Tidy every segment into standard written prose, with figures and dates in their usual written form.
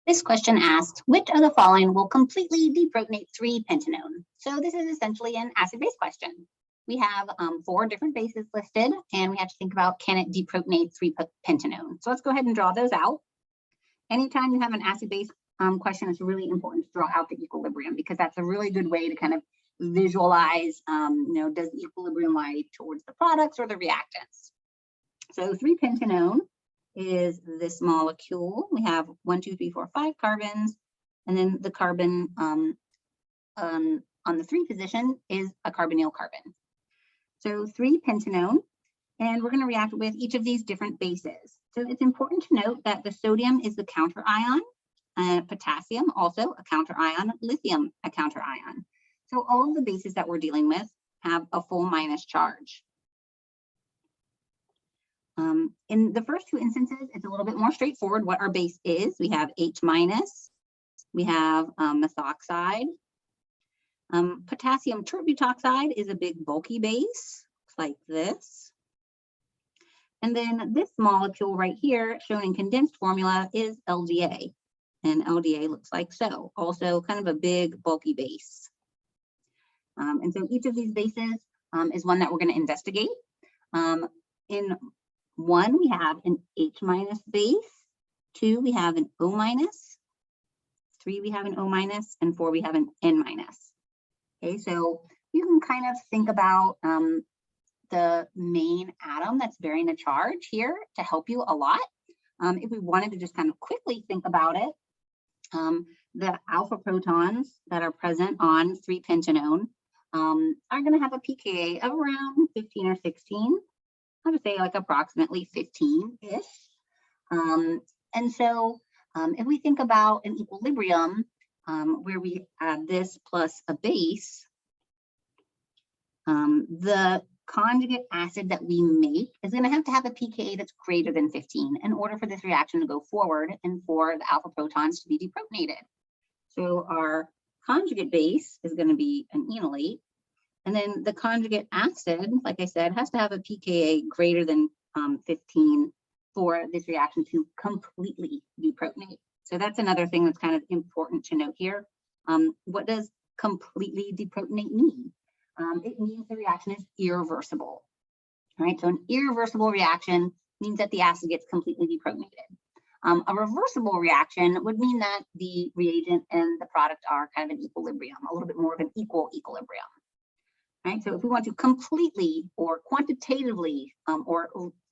This question asks, which of the following will completely deprotonate 3-pentanone? So this is essentially an acid-base question. We have 4 different bases listed, and we have to think about, can it deprotonate 3-pentanone? So let's go ahead and draw those out. Anytime you have an acid-base question, it's really important to draw out the equilibrium, because that's a really good way to kind of visualize, does the equilibrium lie towards the products or the reactants? So 3-pentanone is this molecule. We have 1, 2, 3, 4, 5 carbons, and then the carbon on the 3 position is a carbonyl carbon. So 3-pentanone, and we're going to react with each of these different bases. So it's important to note that the sodium is the counter ion, potassium also a counter ion, lithium a counter ion. So all of the bases that we're dealing with have a full minus charge. In the first 2 instances, it's a little bit more straightforward what our base is. We have H minus, we have methoxide. Potassium terbutoxide is a big bulky base, like this. And then this molecule right here, shown in condensed formula, is LDA. And LDA looks like so, also kind of a big bulky base. And so each of these bases is one that we're going to investigate. In 1, we have an H minus base. 2, we have an O minus. 3, we have an O minus, and 4, we have an N minus. Okay, so you can kind of think about the main atom that's bearing a charge here to help you a lot. If we wanted to just kind of quickly think about it, the alpha protons that are present on 3-pentanone are going to have a pKa of around 15 or 16. I would say like approximately 15-ish. And so if we think about an equilibrium where we add this plus a base, the conjugate acid that we make is going to have a pKa that's greater than 15 in order for this reaction to go forward and for the alpha protons to be deprotonated. So our conjugate base is going to be an enolate. And then the conjugate acid, like I said, has to have a pKa greater than 15 for this reaction to completely deprotonate. So that's another thing that's kind of important to note here. What does completely deprotonate mean? It means the reaction is irreversible. All right, so an irreversible reaction means that the acid gets completely deprotonated. A reversible reaction would mean that the reagent and the product are kind of an equilibrium, a little bit more of an equal equilibrium. Right, so if we want to completely or quantitatively or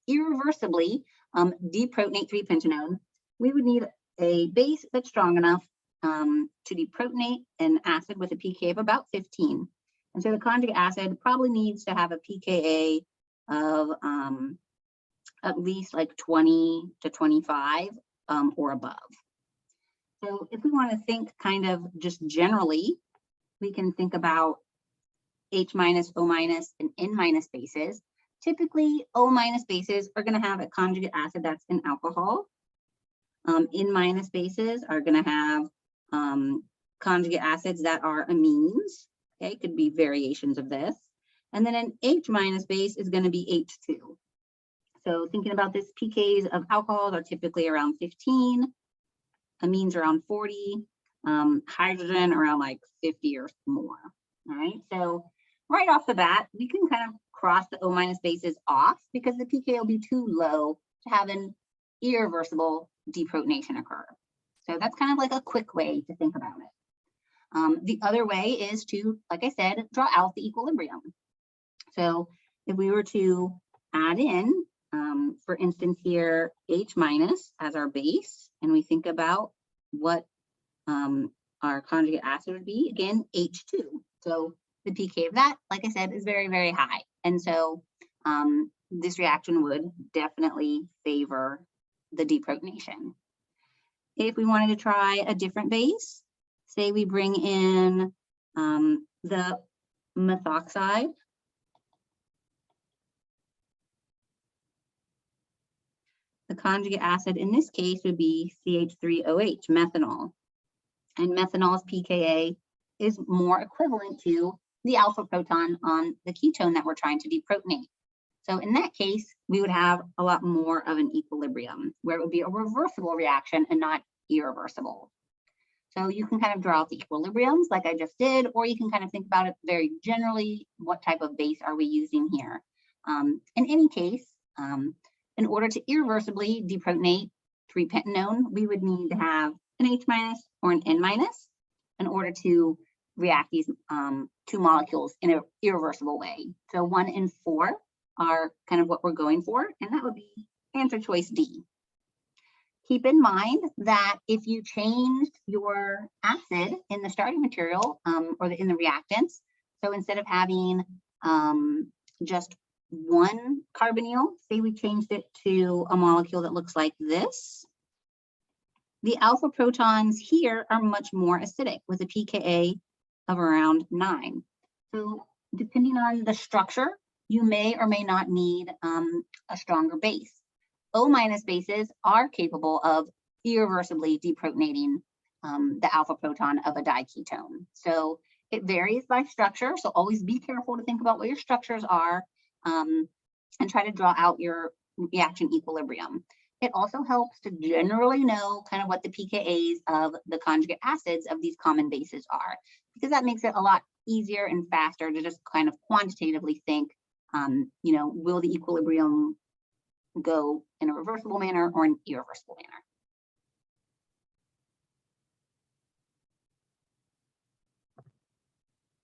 irreversibly deprotonate 3-pentanone, we would need a base that's strong enough to deprotonate an acid with a pKa of about 15. And so the conjugate acid probably needs to have a pKa of at least like 20 to 25 or above. So if we want to think kind of just generally, we can think about H minus, O minus, and N minus bases. Typically, O minus bases are going to have a conjugate acid that's an alcohol. N minus bases are going to have conjugate acids that are amines. Okay, could be variations of this. And then an H minus base is going to be H2. So thinking about this, pKa's of alcohols are typically around 15, amines around 40, hydrogen around like 50 or more. All right, so right off the bat, we can kind of cross the O minus bases off because the pKa will be too low to have an irreversible deprotonation occur. So that's kind of like a quick way to think about it. The other way is to, like I said, draw out the equilibrium. So if we were to add in, for instance here, H minus as our base, and we think about what our conjugate acid would be, again, H2. So the pK of that, like I said, is very, very high. And so this reaction would definitely favor the deprotonation. If we wanted to try a different base, say we bring in the methoxide, the conjugate acid in this case would be CH3OH, methanol. And methanol's pKa is more equivalent to the alpha proton on the ketone that we're trying to deprotonate. So in that case, we would have a lot more of an equilibrium where it would be a reversible reaction and not irreversible. So you can kind of draw out the equilibriums like I just did, or you can kind of think about it very generally, what type of base are we using here? In any case, in order to irreversibly deprotonate 3-pentanone, we would need to have an H- or an N- in order to react these two molecules in an irreversible way. So 1 and 4 are kind of what we're going for, and that would be answer choice D. Keep in mind that if you changed your acid in the starting material or in the reactants, so instead of having just one carbonyl, say we changed it to a molecule that looks like this, the alpha protons here are much more acidic with a pKa of around 9. So depending on the structure, you may or may not need a stronger base. O- bases are capable of irreversibly deprotonating the alpha proton of a diketone. So it varies by structure. So always be careful to think about what your structures are and try to draw out your reaction equilibrium. It also helps to generally know kind of what the pKa's of the conjugate acids of these common bases are, because that makes it a lot easier and faster to just kind of quantitatively think, will the equilibrium go in a reversible manner or an irreversible manner.